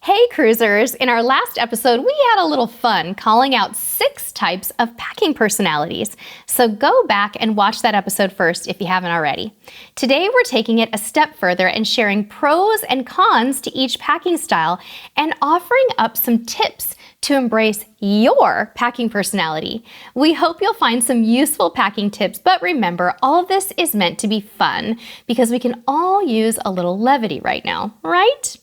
Hey cruisers! In our last episode, we had a little fun calling out 6 types of packing personalities. So go back and watch that episode first if you haven't already. Today we're taking it a step further and sharing pros and cons to each packing style and offering up some tips to embrace your packing personality. We hope you'll find some useful packing tips, but remember, all of this is meant to be fun because we can all use a little levity right now, right?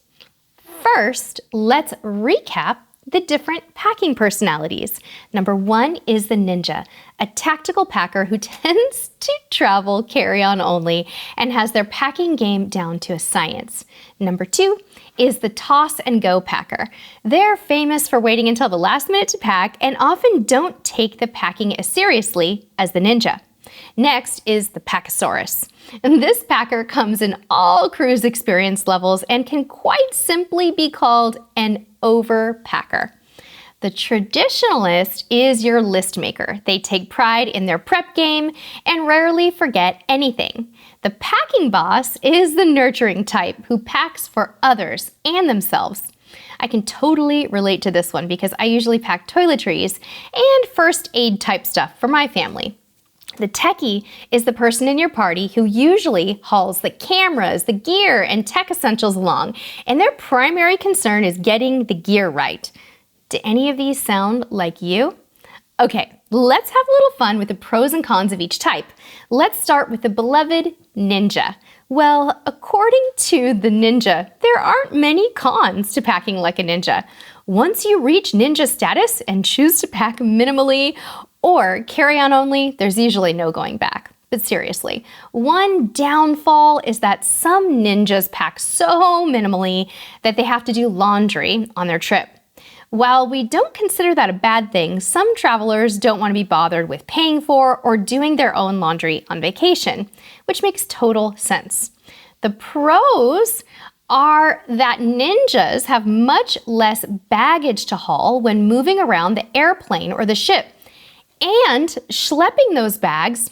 First, let's recap the different packing personalities. Number 1 is the ninja, a tactical packer who tends to travel carry-on only and has their packing game down to a science. Number 2 is the toss and go packer. They're famous for waiting until the last minute to pack and often don't take the packing as seriously as the ninja. Next is the Pacosaurus. And this packer comes in all cruise experience levels and can quite simply be called an overpacker. The Traditionalist is your list maker. They take pride in their prep game and rarely forget anything. The packing boss is the nurturing type who packs for others and themselves. I can totally relate to this one because I usually pack toiletries and first aid type stuff for my family. The techie is the person in your party who usually hauls the cameras, the gear, and tech essentials along, and their primary concern is getting the gear right. Do any of these sound like you? Okay, let's have a little fun with the pros and cons of each type. Let's start with the beloved ninja. Well, according to the ninja, there aren't many cons to packing like a ninja. Once you reach ninja status and choose to pack minimally or carry-on only, there's usually no going back. But seriously, one downfall is that some ninjas pack so minimally that they have to do laundry on their trip. While we don't consider that a bad thing, some travelers don't want to be bothered with paying for or doing their own laundry on vacation, which makes total sense. The pros are that ninjas have much less baggage to haul when moving around the airplane or the ship. And schlepping those bags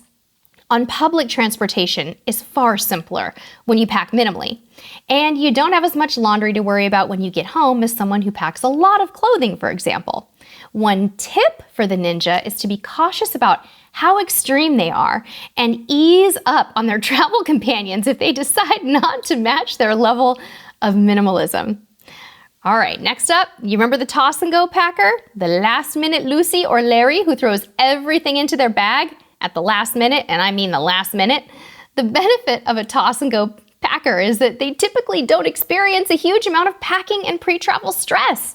on public transportation is far simpler when you pack minimally. And you don't have as much laundry to worry about when you get home as someone who packs a lot of clothing, for example. One tip for the ninja is to be cautious about how extreme they are and ease up on their travel companions if they decide not to match their level of minimalism. All right, next up, you remember the toss and go packer? The last minute Lucy or Larry who throws everything into their bag at the last minute, and I mean the last minute. The benefit of a toss and go packer is that they typically don't experience a huge amount of packing and pre-travel stress.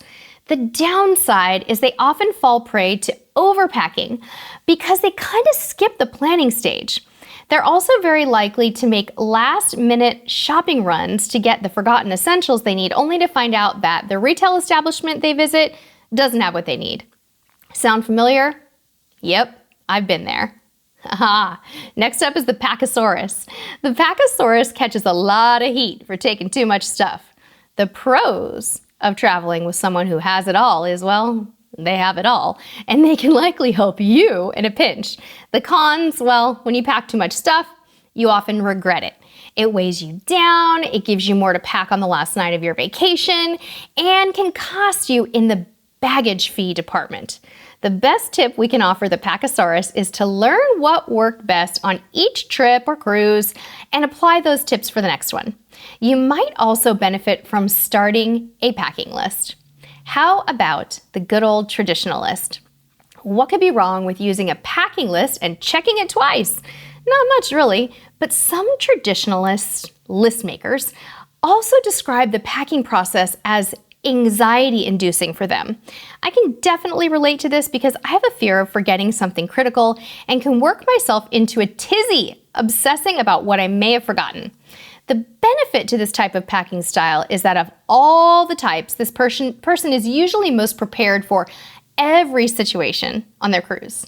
The downside is they often fall prey to overpacking because they kind of skip the planning stage. They're also very likely to make last-minute shopping runs to get the forgotten essentials they need, only to find out that the retail establishment they visit doesn't have what they need. Sound familiar? Yep, I've been there. Aha! Next up is the Pacosaurus. The Pacosaurus catches a lot of heat for taking too much stuff. The pros of traveling with someone who has it all is, well, they have it all, and they can likely help you in a pinch. The cons, well, when you pack too much stuff, you often regret it. It weighs you down, it gives you more to pack on the last night of your vacation, and can cost you in the baggage fee department. The best tip we can offer the Pacosaurus is to learn what worked best on each trip or cruise and apply those tips for the next one. You might also benefit from starting a packing list. How about the good old Traditionalist? What could be wrong with using a packing list and checking it twice? Not much really, but some Traditionalist list makers also describe the packing process as anxiety-inducing for them. I can definitely relate to this because I have a fear of forgetting something critical and can work myself into a tizzy, obsessing about what I may have forgotten. The benefit to this type of packing style is that of all the types, this person is usually most prepared for every situation on their cruise.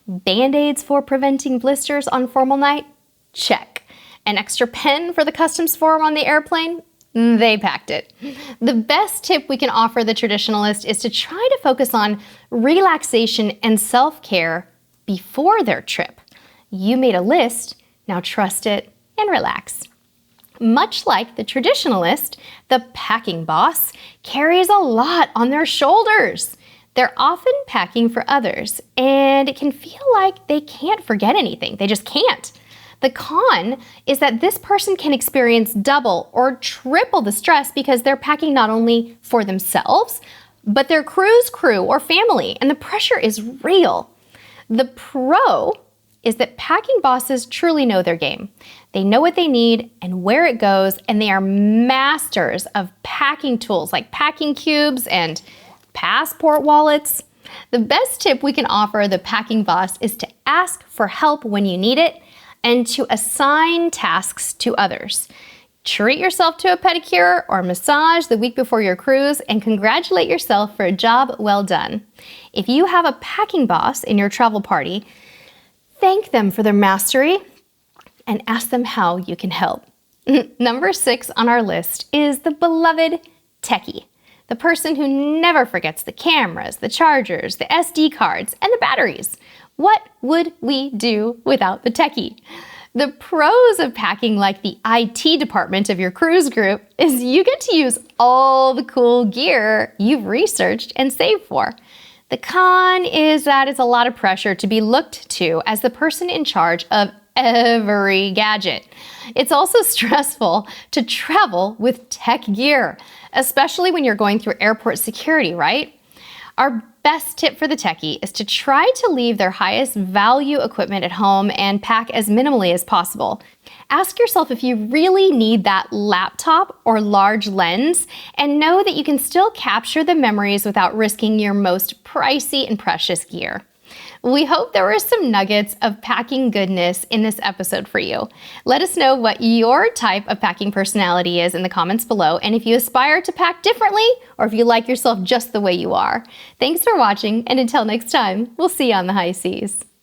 Band-aids for preventing blisters on formal night? Check. An extra pen for the customs form on the airplane? They packed it. The best tip we can offer the Traditionalist is to try to focus on relaxation and self-care before their trip. You made a list, now trust it and relax. much like the traditionalist, the packing boss carries a lot on their shoulders. They're often packing for others, and it can feel like they can't forget anything. They just can't. The con is that this person can experience double or triple the stress because they're packing not only for themselves, but their crew's crew or family, and the pressure is real. The pro is that packing bosses truly know their game. They know what they need and where it goes, and they are masters of packing tools like packing cubes and passport wallets. The best tip we can offer the packing boss is to ask for help when you need it and to assign tasks to others. Treat yourself to a pedicure or massage the week before your cruise and congratulate yourself for a job well done. If you have a packing boss in your travel party, thank them for their mastery and ask them how you can help. Number 6 on our list is the beloved Techie, the person who never forgets the cameras, the chargers, the SD cards, and the batteries. What would we do without the Techie? The pros of packing like the IT department of your cruise group is you get to use all the cool gear you've researched and saved for. The con is that it's a lot of pressure to be looked to as the person in charge of every gadget. It's also stressful to travel with tech gear, especially when you're going through airport security, right? Our best tip for the Techie is to try to leave their highest value equipment at home and pack as minimally as possible. Ask yourself if you really need that laptop or large lens, and know that you can still capture the memories without risking your most pricey and precious gear. We hope there were some nuggets of packing goodness in this episode for you. Let us know what your type of packing personality is in the comments below, and if you aspire to pack differently or if you like yourself just the way you are. Thanks for watching, and until next time, we'll see you on the high seas.